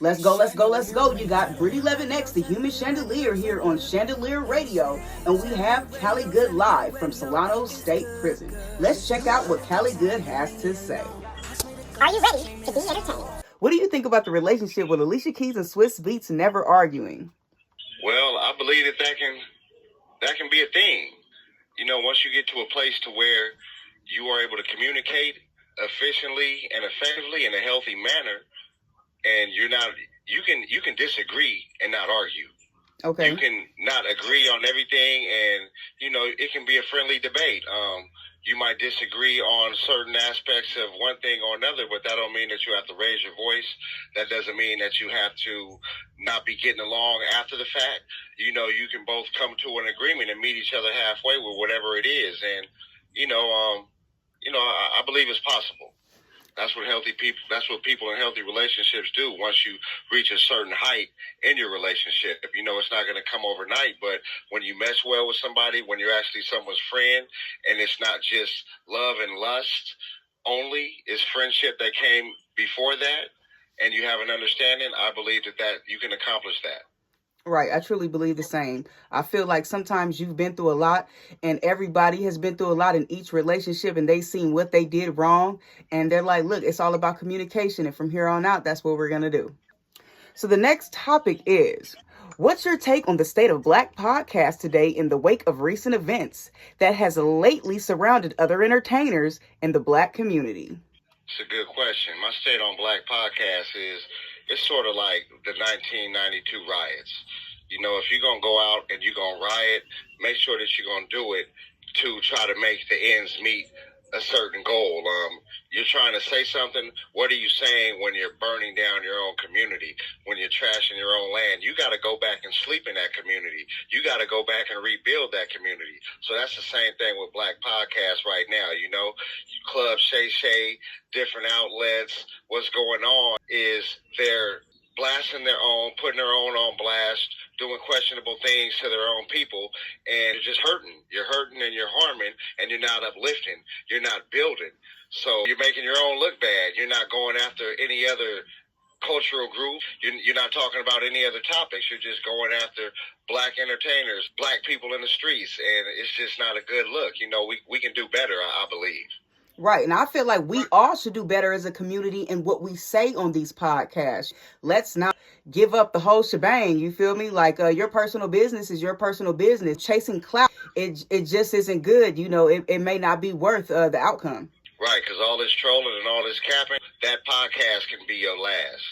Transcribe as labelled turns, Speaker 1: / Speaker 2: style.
Speaker 1: Let's go, let's go, let's go. You got Britt 11X, the human chandelier, here on Chandelier Radio, and we have Callie Good live from Solano State Prison. Let's check out what Callie Good has to say.
Speaker 2: Are you ready to be entertained?
Speaker 1: What do you think about the relationship with Alicia Keys and Swiss Beatz never arguing?
Speaker 3: Well, I believe that can be a thing. You know, once you get to a place to where you are able to communicate efficiently and effectively in a healthy manner, and you can disagree and not argue.
Speaker 1: Okay.
Speaker 3: You can not agree on everything, and it can be a friendly debate. You might disagree on certain aspects of one thing or another, but that don't mean that you have to raise your voice. That doesn't mean that you have to not be getting along after the fact. You can both come to an agreement and meet each other halfway with whatever it is. And, I believe it's possible. That's what people in healthy relationships do. Once you reach a certain height in your relationship, it's not going to come overnight. But when you mesh well with somebody, when you're actually someone's friend, and it's not just love and lust only, it's friendship that came before that, and you have an understanding, I believe that you can accomplish that.
Speaker 1: Right. I truly believe the same. I feel like sometimes you've been through a lot, and everybody has been through a lot in each relationship, and they've seen what they did wrong. And they're like, look, it's all about communication. And from here on out, that's what we're going to do. So the next topic is, what's your take on the state of Black podcasts today in the wake of recent events that has lately surrounded other entertainers in the Black community?
Speaker 3: It's a good question. My state on Black podcasts is, it's sort of like the 1992 riots. If you're going to go out and you're going to riot, make sure that you're going to do it to try to make the ends meet a certain goal. You're trying to say something. What are you saying when you're burning down your own community, when you're trashing your own land? You got to go back and sleep in that community. You got to go back and rebuild that community. So that's the same thing with Black podcasts right now. Club Shay, different outlets. What's going on is they're blasting their own, putting their own on blast, doing questionable things to their own people, and you're just hurting. You're hurting and you're harming, and you're not uplifting. You're not building. So you're making your own look bad. You're not going after any other cultural group. You're not talking about any other topics. You're just going after Black entertainers, Black people in the streets, and it's just not a good look. We can do better, I believe.
Speaker 1: Right. And I feel like we all should do better as a community in what we say on these podcasts. Let's not give up the whole shebang. You feel me? Like your personal business is your personal business. Chasing clout, it just isn't good. It may not be worth the outcome.
Speaker 3: Right. Because all this trolling and all this capping, that podcast can be your last.